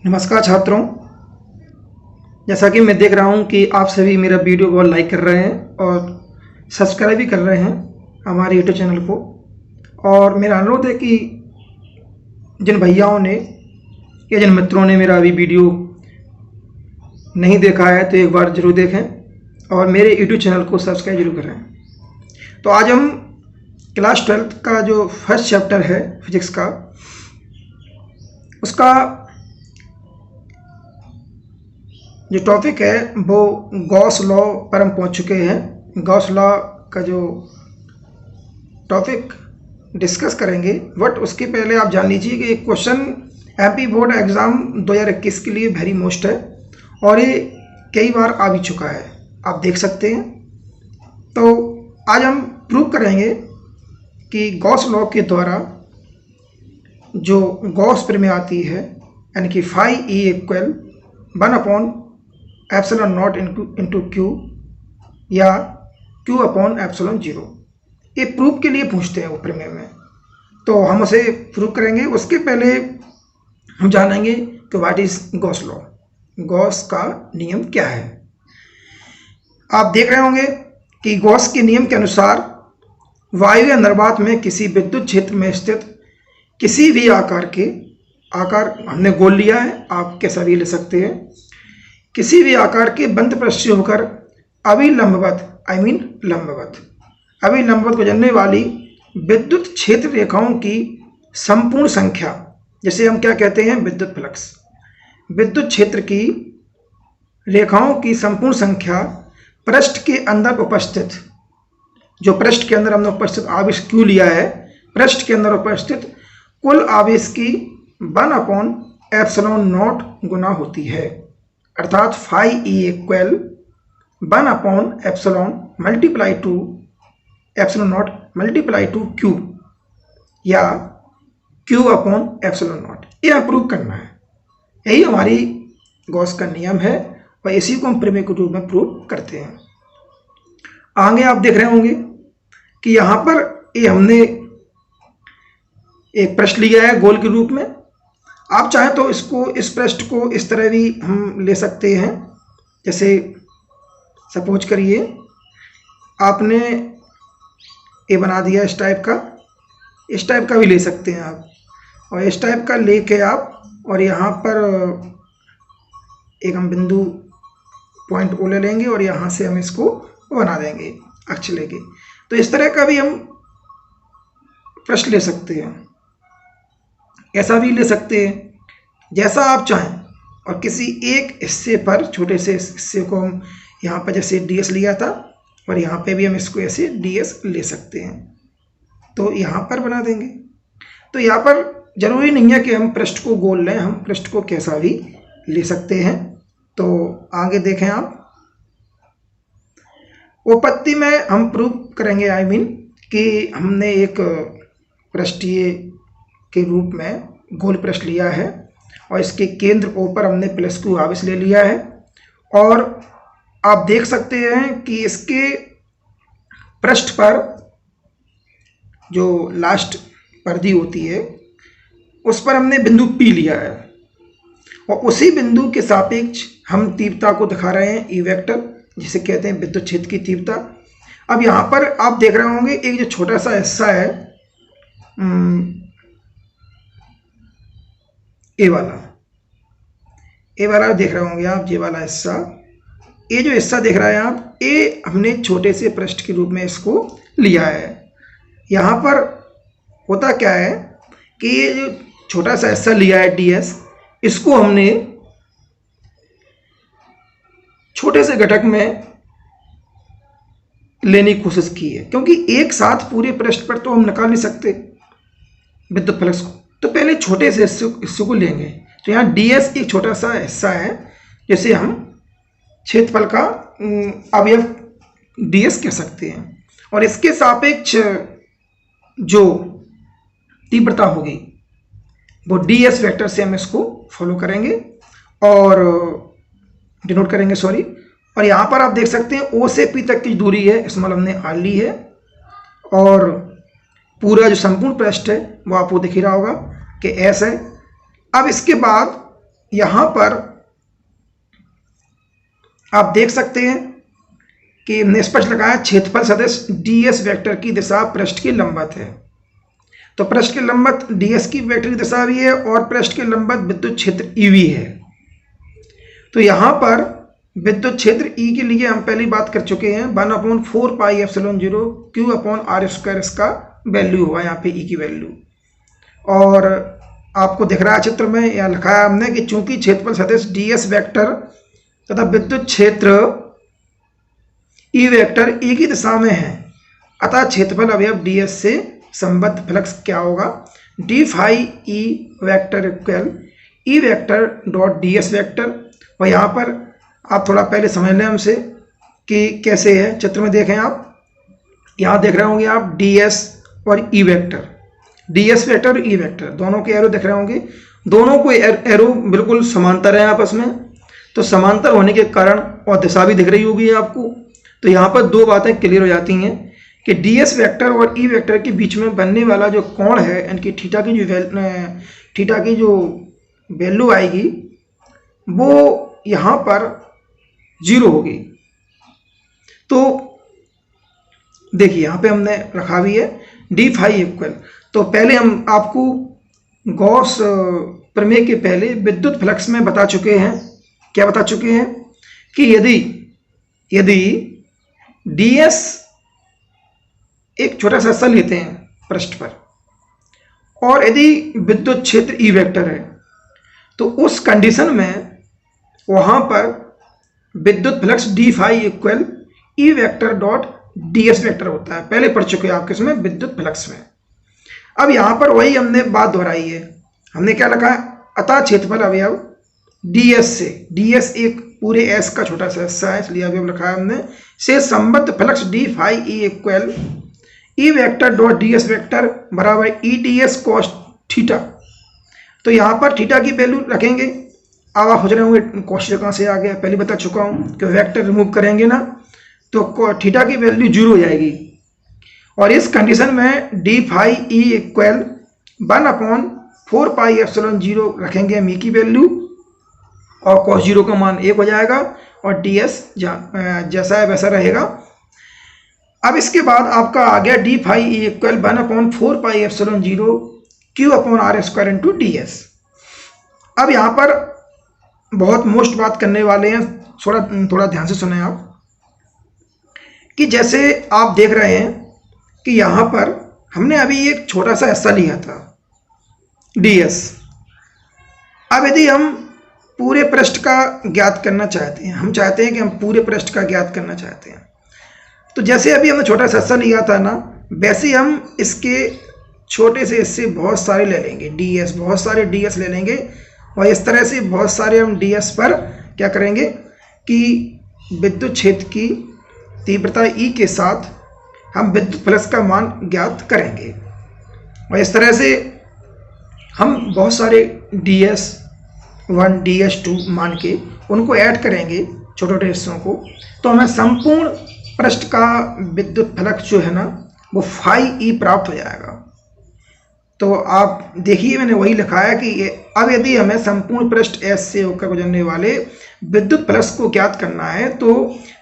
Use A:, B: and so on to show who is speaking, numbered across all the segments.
A: नमस्कार छात्रों, जैसा कि मैं देख रहा हूं कि आप सभी मेरा वीडियो बहुत लाइक कर रहे हैं और सब्सक्राइब भी कर रहे हैं हमारे यूट्यूब चैनल को। और मेरा अनुरोध है कि जिन भैयाओं ने या जिन मित्रों ने मेरा अभी वीडियो नहीं देखा है तो एक बार ज़रूर देखें और मेरे यूट्यूब चैनल को सब्सक्राइब जरूर करें। तो आज हम क्लास 12th का जो फर्स्ट चैप्टर है फिजिक्स का, उसका जो टॉपिक है वो गॉस लॉ पर हम पहुंच चुके हैं। गॉस लॉ का जो टॉपिक डिस्कस करेंगे, बट उसके पहले आप जान लीजिए कि एक क्वेश्चन एमपी बोर्ड एग्ज़ाम 2021 के लिए वेरी मोस्ट है और ये कई बार आ भी चुका है, आप देख सकते हैं। तो आज हम प्रूव करेंगे कि गॉस लॉ के द्वारा जो गॉस प्रमेय आती है, यानी कि phi E equal 1/ε0 into Q या Q/ε0, ये प्रूफ के लिए पूछते हैं वो प्रमेय में। तो हम उसे प्रूव करेंगे। उसके पहले हम जानेंगे कि what is Gauss law, Gauss का नियम क्या है। आप देख रहे होंगे कि गॉस के नियम के अनुसार वायु या निर्वात में किसी विद्युत क्षेत्र में स्थित किसी भी आकार हमने गोल लिया है, आप कैसा भी ले सकते हैं, किसी भी आकार के बंद पृष्ठ से होकर अभिलंबवत गुजरने वाली विद्युत क्षेत्र रेखाओं की संपूर्ण संख्या, जैसे हम क्या कहते हैं, विद्युत फ्लक्स, विद्युत क्षेत्र की रेखाओं की संपूर्ण संख्या पृष्ठ के अंदर उपस्थित, जो पृष्ठ के अंदर हमने उपस्थित आवेश क्यू लिया है, पृष्ठ के अंदर उपस्थित कुल आवेश की 1/ε0 गुना होती है। अर्थात phi E equal 1/ε multiply to ε0 multiply to Q या Q/ε0, ये अप्रूव करना है। यही हमारी गॉस का नियम है और इसी को हम प्रमेय के रूप में प्रूव करते हैं। आगे आप देख रहे होंगे कि यहाँ पर ये हमने एक पृष्ठ लिया है गोल के रूप में। आप चाहें तो इस पृष्ठ को इस तरह भी हम ले सकते हैं। जैसे सपोज करिए आपने ये बना दिया इस टाइप का भी ले सकते हैं आप, और इस टाइप का लेके आप, और यहाँ पर एक हम बिंदु पॉइंट ओ ले लेंगे और यहाँ से हम इसको बना देंगे अक्ष लेके। तो इस तरह का भी हम पृष्ठ ले सकते हैं, ऐसा भी ले सकते हैं, जैसा आप चाहें। और किसी एक हिस्से पर, छोटे से हिस्से को हम यहाँ पर जैसे ds लिया था, और यहाँ पे भी हम इसको ऐसे ds ले सकते हैं, तो यहाँ पर बना देंगे। तो यहाँ पर जरूरी नहीं है कि हम पृष्ठ को गोल लें, हम पृष्ठ को कैसा भी ले सकते हैं। तो आगे देखें आप, उपपत्ति में हम प्रूव करेंगे कि हमने एक पृष्ठीय के रूप में गोल पृष्ठ लिया है और इसके केंद्र O पर हमने +Q आवेश ले लिया है। और आप देख सकते हैं कि इसके पृष्ठ पर जो लास्ट परिधि होती है उस पर हमने बिंदु P लिया है और उसी बिंदु के सापेक्ष हम तीव्रता को दिखा रहे हैं, E वेक्टर, जिसे कहते हैं विद्युत क्षेत्र की तीव्रता। अब यहाँ पर आप देख रहे होंगे एक जो छोटा सा हिस्सा है ए वाला देख रहे होंगे आप, ये वाला हिस्सा, ये जो हिस्सा देख रहे हैं आप, ये हमने छोटे से पृष्ठ के रूप में इसको लिया है। यहाँ पर होता क्या है कि ये जो छोटा सा हिस्सा लिया है ds, इसको हमने छोटे से घटक में लेने की कोशिश की है, क्योंकि एक साथ पूरे पृष्ठ पर तो हम निकाल नहीं सकते विद्युत फ्लक्स को, तो पहले छोटे से हिस्से को लेंगे। तो यहाँ ds एक छोटा सा हिस्सा है, जैसे हम क्षेत्रफल का अवयव ds कह सकते हैं, और इसके सापेक्ष जो तीव्रता होगी वो ds वेक्टर से हम इसको फॉलो करेंगे और डिनोट करेंगे, सॉरी। और यहाँ पर आप देख सकते हैं O से P तक की दूरी है, इसमें हमने R ली है, और पूरा जो संपूर्ण पृष्ठ है वो आपको दिख ही रहा होगा कि S है। अब इसके बाद यहाँ पर आप देख सकते हैं कि हमने स्पष्ट लगाया क्षेत्रफल सदिश ds वेक्टर की दिशा पृष्ठ के लंबवत है। तो पृष्ठ के लंबवत ds की वेक्टर की दिशा भी है और पृष्ठ के लंबवत विद्युत क्षेत्र E भी है। तो यहाँ पर विद्युत क्षेत्र E के लिए हम पहली बात कर चुके हैं 1/4πε0 Q/r², इसका वैल्यू हुआ यहाँ पे E की वैल्यू। और आपको दिख रहा है चित्र में, यहाँ लिखा है हमने कि चूंकि क्षेत्रफल सदिश ds वेक्टर तथा विद्युत क्षेत्र E वेक्टर E की दिशा में है, अतः क्षेत्रफल अवयव ds से संबद्ध फ्लक्स क्या होगा, d phi E vector equal E vector dot ds vector. और यहाँ पर आप थोड़ा पहले समझ लें हमसे कि कैसे है। चित्र में देखें, आप यहाँ देख रहे होंगे आप ds और E वेक्टर, ds वेक्टर और E वेक्टर दोनों के एरो दिख रहे होंगे। दोनों को एरो बिल्कुल समांतर है आपस में, तो समांतर होने के कारण और दिशा भी दिख रही होगी आपको। तो यहाँ पर दो बातें क्लियर हो जाती हैं कि ds वेक्टर और E वेक्टर के बीच में बनने वाला जो कोण है, इनकी थीटा की जो वैल्यू आएगी वो यहाँ पर 0 होगी। तो देखिए यहाँ पे हमने रखा भी है d फाई इक्वल। तो पहले हम आपको गॉस प्रमेय के पहले विद्युत फ्लक्स में बता चुके हैं, क्या बता चुके हैं कि यदि ds एक छोटा सा हिस्सा लेते हैं पृष्ठ पर और यदि विद्युत क्षेत्र E वेक्टर है, तो उस कंडीशन में वहां पर विद्युत flux d phi equal E vector dot ds vector होता है। पहले पढ़ चुके हैं आप किसमें, विद्युत फ्लक्स में। अब यहां पर वही हमने बात दोहराई है। हमने क्या लिखा है, अतः क्षेत्रफल अवयव ds से, ds एक पूरे s का छोटा सा हिस्सा है, इसलिए अवयव लिखा है हमने, से संबद्ध flux d phi E equal E vector dot ds vector बराबर E ds cos थीटा। तो यहाँ पर थीटा की वैल्यू रखेंगे। अब आप सोच रहे होंगे कॉस कहाँ से आ गया, पहले बता चुका हूँ कि वेक्टर रिमूव करेंगे ना तो थीटा की वैल्यू 0 हो जाएगी। और इस कंडीशन में d फाई E इक्वल 1/4πε0 रखेंगे हम E की वैल्यू और cos 0 का मान 1 हो जाएगा और ds जैसा है वैसा रहेगा। अब इसके बाद आपका आ गया d phi E equal 1/4πε0 Q/r² into ds। अब यहाँ पर बहुत मोस्ट बात करने वाले हैं, थोड़ा ध्यान से सुने आप, कि जैसे आप देख रहे हैं कि यहाँ पर हमने अभी एक छोटा सा हिस्सा लिया था ds। अब यदि हम पूरे पृष्ठ का ज्ञात करना चाहते हैं, हम चाहते हैं कि हम पूरे पृष्ठ का ज्ञात करना चाहते हैं, तो जैसे अभी हमने छोटा सा हिस्सा लिया था ना, वैसे हम इसके छोटे से हिस्से बहुत सारे ले लेंगे ds, बहुत सारे ds ले लेंगे और इस तरह से बहुत सारे हम ds पर क्या करेंगे कि विद्युत क्षेत्र की तीव्रता E के साथ हम विद्युत फ्लक्स का मान ज्ञात करेंगे। और इस तरह से हम बहुत सारे ds1 ds2 मान के उनको ऐड करेंगे छोटे छोटे हिस्सों को, तो हमें संपूर्ण पृष्ठ का विद्युत फ्लक्स जो है ना वो फाई E प्राप्त हो जाएगा। तो आप देखिए मैंने वही लिखा है कि अब यदि हमें संपूर्ण पृष्ठ S से होकर गुजरने वाले विद्युत फ्लक्स को ज्ञात करना है तो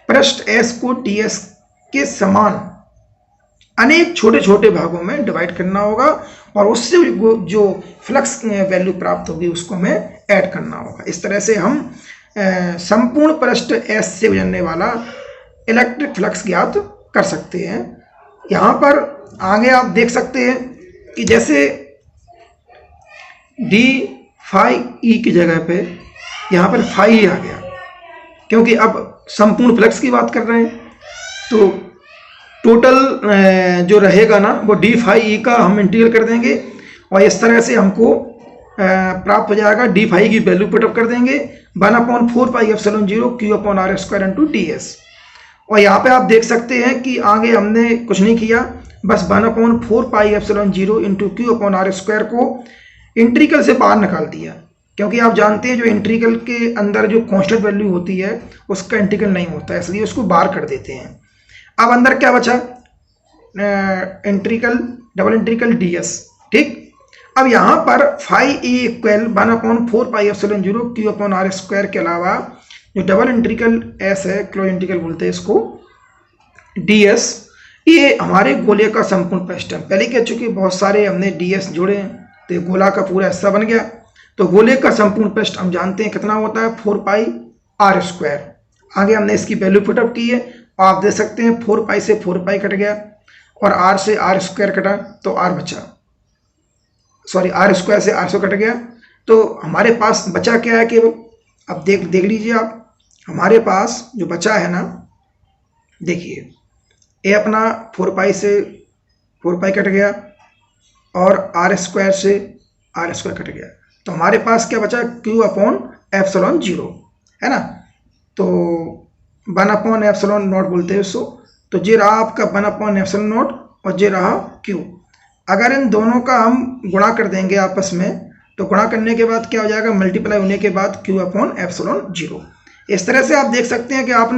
A: पृष्ठ S को ds के समान अनेक छोटे छोटे भागों में डिवाइड करना होगा और उससे जो फ्लक्स वैल्यू प्राप्त होगी उसको हमें ऐड करना होगा। इस तरह से हम संपूर्ण पृष्ठ S से गुजरने वाला इलेक्ट्रिक फ्लक्स ज्ञात कर सकते हैं। यहाँ पर आगे आप देख सकते हैं कि जैसे d फाई E की जगह पे यहाँ पर फाई आ गया, क्योंकि अब संपूर्ण फ्लक्स की बात कर रहे हैं, तो टोटल जो रहेगा ना वो d फाई E का हम इंटीग्रल कर देंगे और इस तरह से हमको प्राप्त हो जाएगा। d फाई की वैल्यू पुटअप कर देंगे 1/4πε0 Q/r² इंटू ds। और यहाँ पे आप देख सकते हैं कि आगे हमने कुछ नहीं किया, बस 1/4πε0 इंटू Q/r² को इंटीग्रल से बाहर निकाल दिया, क्योंकि आप जानते हैं जो इंटीग्रल के अंदर जो कांस्टेंट वैल्यू होती है उसका इंटीग्रल नहीं होता है, इसलिए उसको बाहर कर देते हैं। अब अंदर क्या बचा, इंटीग्रल डबल इंटीग्रल ds। ठीक, अब यहाँ पर फाई ई इक्वल 1/4πε0 Q/r² के अलावा जो डबल इंटीग्रल एस है, क्लोज इंटीग्रल बोलते हैं इसको, ds, ये हमारे गोले का संपूर्ण पृष्ठ है। पहले कह चुके बहुत सारे हमने ds जोड़े हैं तो ये गोला का पूरा हिस्सा बन गया। तो गोले का संपूर्ण पृष्ठ हम जानते हैं कितना होता है, 4πr²। आगे हमने इसकी वैल्यू पुटअप की है, आप देख सकते हैं 4π से 4π कट गया और r से r² कटा तो r बचा, सॉरी r² से r100 कट गया। तो हमारे पास बचा क्या है केवल, अब देख लीजिए आप, हमारे पास जो बचा है ना, देखिए ये अपना 4π से 4π कट गया और r² से r² कट गया। तो हमारे पास क्या बचा, Q/ε0 है ना। तो 1/ε0 बोलते हैं उसको। तो ये रहा आपका 1/ε0 और ये रहा Q। अगर इन दोनों का हम गुणा कर देंगे आपस में तो गुणा करने के बाद क्या हो जाएगा, मल्टीप्लाई होने के बाद Q/ε0। इस तरह से आप देख सकते हैं कि आपने